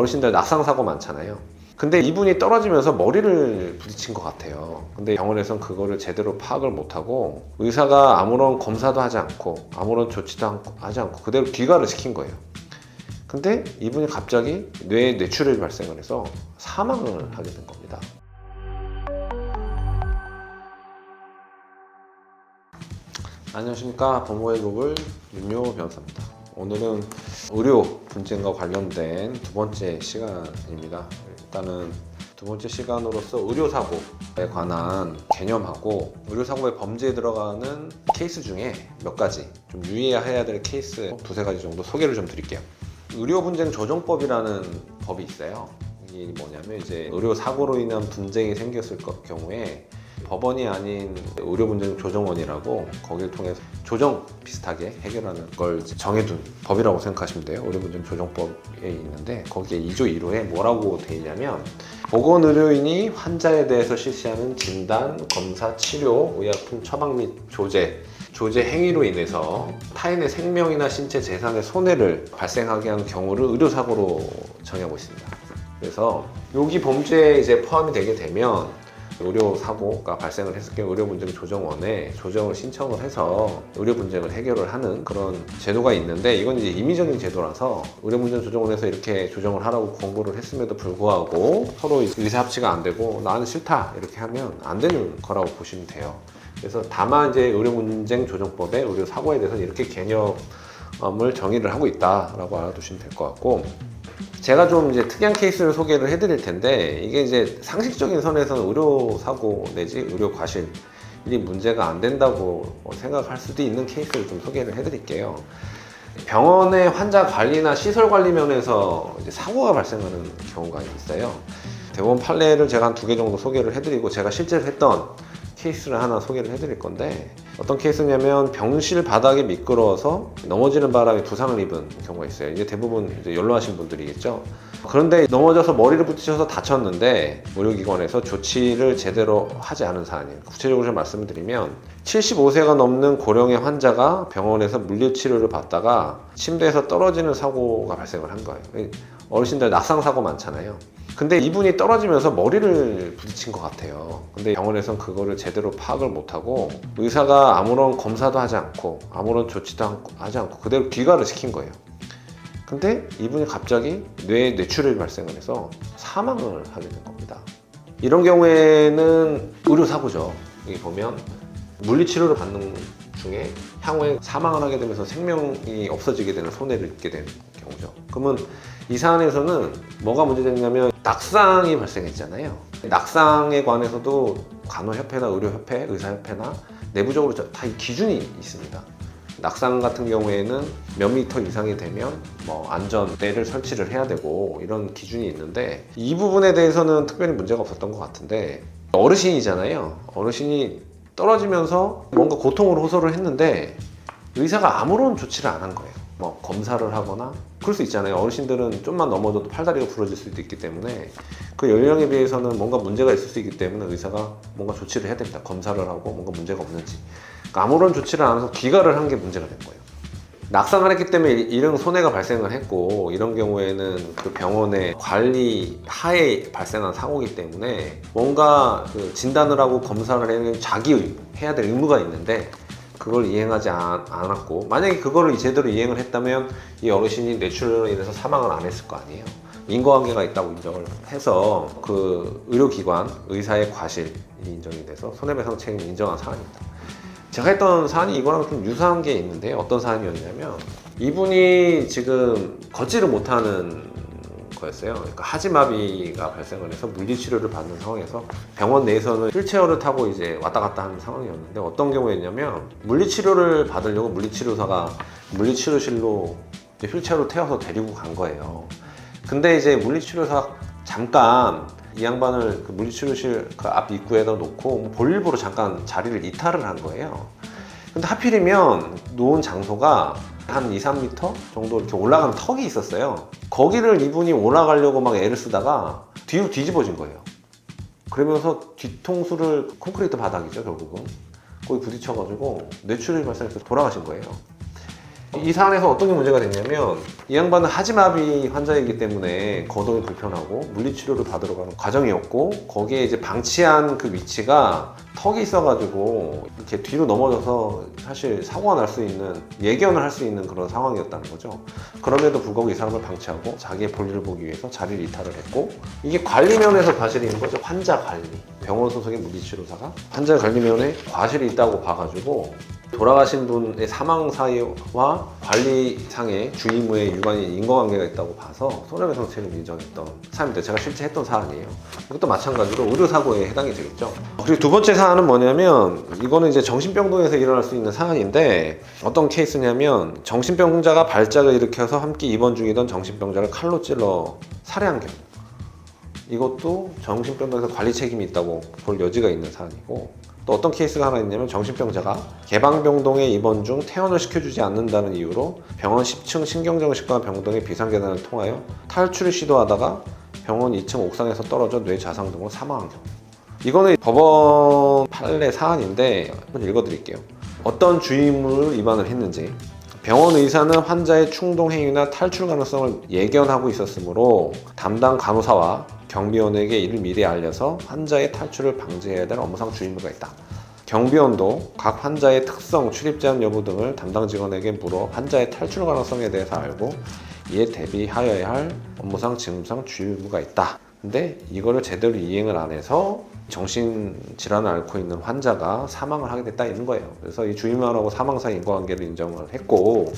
어르신들 낙상사고 많잖아요. 근데 이분이 떨어지면서 머리를 부딪힌 것 같아요. 근데 병원에선 그거를 제대로 파악을 못하고 의사가 아무런 검사도 하지 않고 아무런 조치도 하지 않고 그대로 귀가를 시킨 거예요. 근데 이분이 갑자기 뇌에 뇌출혈이 발생을 해서 사망을 하게 된 겁니다. 안녕하십니까. 법무의 글로벌 윤요 변호사입니다. 오늘은 의료 분쟁과 관련된 두 번째 시간입니다. 일단은 두 번째 시간으로서 의료사고에 관한 개념하고 의료사고의 범죄에 들어가는 케이스 중에 몇 가지 좀 유의해야 될 케이스 두세 가지 정도 소개를 좀 드릴게요. 의료분쟁 조정법이라는 법이 있어요. 이게 뭐냐면 이제 의료사고로 인한 분쟁이 생겼을 경우에 법원이 아닌 의료분쟁 조정원이라고 거기를 통해서 조정 비슷하게 해결하는 걸 정해둔 법이라고 생각하시면 돼요. 의료분쟁 조정법에 있는데 거기에 2조 1호에 뭐라고 돼 있냐면 보건의료인이 환자에 대해서 실시하는 진단, 검사, 치료, 의약품 처방 및 조제 행위로 인해서 타인의 생명이나 신체 재산의 손해를 발생하게 하는 경우를 의료사고로 정하고 있습니다. 그래서 여기 범죄에 이제 포함이 되게 되면 의료사고가 발생을 했을 경우 의료분쟁 조정원에 조정을 신청을 해서 의료분쟁을 해결을 하는 그런 제도가 있는데 이건 이제 임의적인 제도라서 의료분쟁 조정원에서 이렇게 조정을 하라고 권고를 했음에도 불구하고 서로 의사합치가 안 되고 나는 싫다 이렇게 하면 안 되는 거라고 보시면 돼요. 그래서 다만 이제 의료분쟁 조정법에 의료사고에 대해서 이렇게 개념을 정의를 하고 있다라고 알아두시면 될 것 같고 제가 좀 이제 특이한 케이스를 소개를 해드릴 텐데 이게 이제 상식적인 선에서는 의료사고 내지 의료과실이 문제가 안 된다고 생각할 수도 있는 케이스를 좀 소개를 해드릴게요. 병원의 환자 관리나 시설 관리 면에서 이제 사고가 발생하는 경우가 있어요. 대법원 판례를 제가 한 2개 정도 소개를 해드리고 제가 실제로 했던 케이스를 하나 소개를 해드릴 건데 어떤 케이스냐면 병실 바닥이 미끄러워서 넘어지는 바람에 부상을 입은 경우가 있어요. 이게 대부분 이제 연로하신 분들이겠죠. 그런데 넘어져서 머리를 부딪혀서 다쳤는데 의료기관에서 조치를 제대로 하지 않은 사안이에요. 구체적으로 좀 말씀을 드리면 75세가 넘는 고령의 환자가 병원에서 물리치료를 받다가 침대에서 떨어지는 사고가 발생을 한 거예요. 어르신들 낙상사고 많잖아요. 근데 이분이 떨어지면서 머리를 부딪힌 것 같아요. 근데 병원에선 그거를 제대로 파악을 못하고 의사가 아무런 검사도 하지 않고 아무런 조치도 하지 않고 그대로 귀가를 시킨 거예요. 근데 이분이 갑자기 뇌에 뇌출혈이 발생을 해서 사망을 하게 된 겁니다. 이런 경우에는 의료사고죠. 여기 보면 물리치료를 받는 중에 향후에 사망을 하게 되면서 생명이 없어지게 되는 손해를 입게 되는 경우죠. 그러면 이 사안에서는 뭐가 문제됐냐면 낙상이 발생했잖아요. 낙상에 관해서도 간호협회나 의료협회, 의사협회나 내부적으로 다 기준이 있습니다. 낙상 같은 경우에는 몇 미터 이상이 되면 안전대를 설치를 해야 되고 이런 기준이 있는데 이 부분에 대해서는 특별히 문제가 없었던 것 같은데 어르신이잖아요. 어르신이 떨어지면서 뭔가 고통을 호소를 했는데 의사가 아무런 조치를 안 한 거예요. 검사를 하거나 그럴 수 있잖아요. 어르신들은 좀만 넘어져도 팔다리가 부러질 수도 있기 때문에 그 연령에 비해서는 뭔가 문제가 있을 수 있기 때문에 의사가 뭔가 조치를 해야 됩니다. 검사를 하고 뭔가 문제가 없는지. 그러니까 아무런 조치를 안 해서 귀가를 한 게 문제가 된 거예요. 낙상을 했기 때문에 이런 손해가 발생을 했고 이런 경우에는 그 병원의 관리 하에 발생한 사고이기 때문에 뭔가 그 진단을 하고 검사를 해야 될 의무가 있는데 그걸 이행하지 않았고 만약에 그거를 제대로 이행을 했다면 이 어르신이 뇌출혈로 인해서 사망을 안 했을 거 아니에요. 인과관계가 있다고 인정을 해서 그 의료기관 의사의 과실이 인정이 돼서 손해배상 책임을 인정한 사안입니다. 제가 했던 사안이 이거랑 좀 유사한 게 있는데 어떤 사안이었냐면 이분이 지금 걷지를 못하는 거였어요. 그러니까 하지마비가 발생을 해서 물리치료를 받는 상황에서 병원 내에서는 휠체어를 타고 이제 왔다 갔다 하는 상황이었는데 어떤 경우였냐면 물리치료를 받으려고 물리치료사가 물리치료실로 휠체어를 태워서 데리고 간 거예요. 근데 이제 물리치료사가 잠깐 이 양반을 그 물리치료실 그 앞 입구에다 놓고 볼일보로 잠깐 자리를 이탈을 한 거예요. 근데 하필이면 놓은 장소가 한 2, 3m 정도 이렇게 올라가는 턱이 있었어요. 거기를 이분이 올라가려고 막 애를 쓰다가 뒤로 뒤집어진 거예요. 그러면서 뒤통수를 콘크리트 바닥이죠, 결국은. 거기 부딪혀가지고 뇌출혈이 발생해서 돌아가신 거예요. 이 사안에서 어떤 게 문제가 됐냐면 이 양반은 하지마비 환자이기 때문에 거동이 불편하고 물리치료를 받으러 가는 과정이었고 거기에 이제 방치한 그 위치가 턱이 있어가지고 이렇게 뒤로 넘어져서 사실 사고가 날 수 있는 예견을 할 수 있는 그런 상황이었다는 거죠. 그럼에도 불구하고 이 사람을 방치하고 자기의 볼일을 보기 위해서 자리를 이탈을 했고 이게 관리면에서 과실이 있는 거죠. 환자 관리. 병원 소속의 물리치료사가 환자 관리면에 과실이 있다고 봐가지고 돌아가신 분의 사망 사유와 관리상의 주의무에 유관인 인과관계가 있다고 봐서 손해배상책을 인정했던 사안인데 제가 실제 했던 사안이에요. 이것도 마찬가지로 의료사고에 해당이 되겠죠. 그리고 두 번째 사안은 뭐냐면 이거는 이제 정신병동에서 일어날 수 있는 사안인데 어떤 케이스냐면 정신병자가 발작을 일으켜서 함께 입원 중이던 정신병자를 칼로 찔러 살해한 경우 이것도 정신병동에서 관리 책임이 있다고 볼 여지가 있는 사안이고 또 어떤 케이스가 하나 있냐면 정신병자가 개방병동에 입원 중 퇴원을 시켜주지 않는다는 이유로 병원 10층 신경정신과 병동의 비상계단을 통하여 탈출을 시도하다가 병원 2층 옥상에서 떨어져 뇌자상 등으로 사망한 경우 이거는 법원 판례 사안인데 한번 읽어드릴게요. 어떤 주의무를 위반을 했는지 병원 의사는 환자의 충동 행위나 탈출 가능성을 예견하고 있었으므로 담당 간호사와 경비원에게 이를 미리 알려서 환자의 탈출을 방지해야 될 업무상 주의무가 있다. 경비원도 각 환자의 특성, 출입 제한 여부 등을 담당 직원에게 물어 환자의 탈출 가능성에 대해서 알고 이에 대비하여야 할 업무상 직무상 주의무가 있다. 근데 이거를 제대로 이행을 안 해서 정신질환을 앓고 있는 환자가 사망을 하게 됐다 이런 거예요. 그래서 이 주의무하고 사망 사이 인과관계를 인정을 했고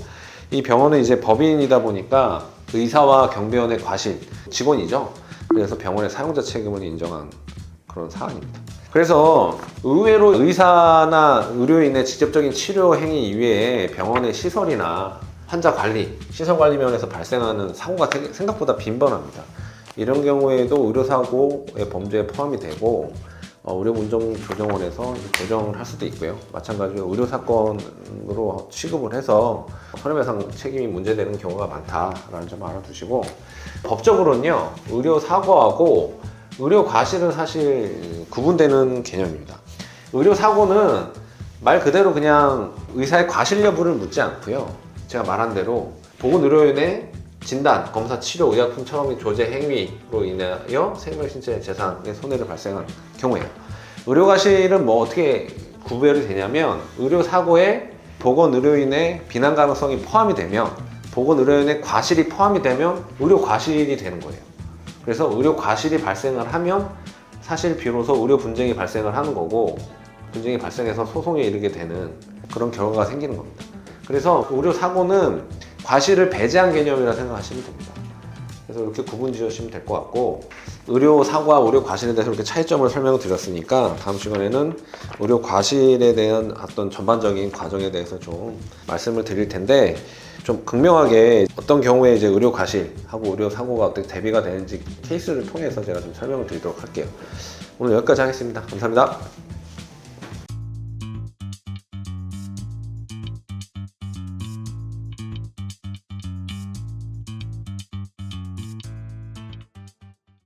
이 병원은 이제 법인이다 보니까 의사와 경비원의 과실, 직원이죠. 그래서 병원의 사용자 책임을 인정한 그런 사안입니다. 그래서 의외로 의사나 의료인의 직접적인 치료 행위 이외에 병원의 시설이나 환자 관리, 시설 관리 면에서 발생하는 사고가 생각보다 빈번합니다. 이런 경우에도 의료사고의 범죄에 포함이 되고 의료운전조정원에서 조정을 할 수도 있고요. 마찬가지로 의료사건으로 취급을 해서 손해배상 책임이 문제되는 경우가 많다라는 점 알아두시고 법적으로는요. 의료사고하고 의료과실은 사실 구분되는 개념입니다. 의료사고는 말 그대로 그냥 의사의 과실 여부를 묻지 않고요. 제가 말한 대로 보건의료인의 진단, 검사, 치료, 의약품 처방의 조제 행위로 인하여 생명, 신체, 재산의 손해를 발생한 경우에요. 의료과실은 뭐 어떻게 구별이 되냐면 의료사고에 보건의료인의 비난 가능성이 포함이 되면 보건의료인의 과실이 포함이 되면 의료과실이 되는 거예요. 그래서 의료과실이 발생을 하면 사실 비로소 의료 분쟁이 발생을 하는 거고 분쟁이 발생해서 소송에 이르게 되는 그런 결과가 생기는 겁니다. 그래서 의료사고는 과실을 배제한 개념이라 생각하시면 됩니다. 그래서 이렇게 구분 지으시면 될 것 같고 의료사고와 의료과실에 대해서 이렇게 차이점을 설명을 드렸으니까 다음 시간에는 의료과실에 대한 어떤 전반적인 과정에 대해서 좀 말씀을 드릴 텐데 좀 극명하게 어떤 경우에 이제 의료과실하고 의료사고가 어떻게 대비가 되는지 케이스를 통해서 제가 좀 설명을 드리도록 할게요. 오늘 여기까지 하겠습니다. 감사합니다.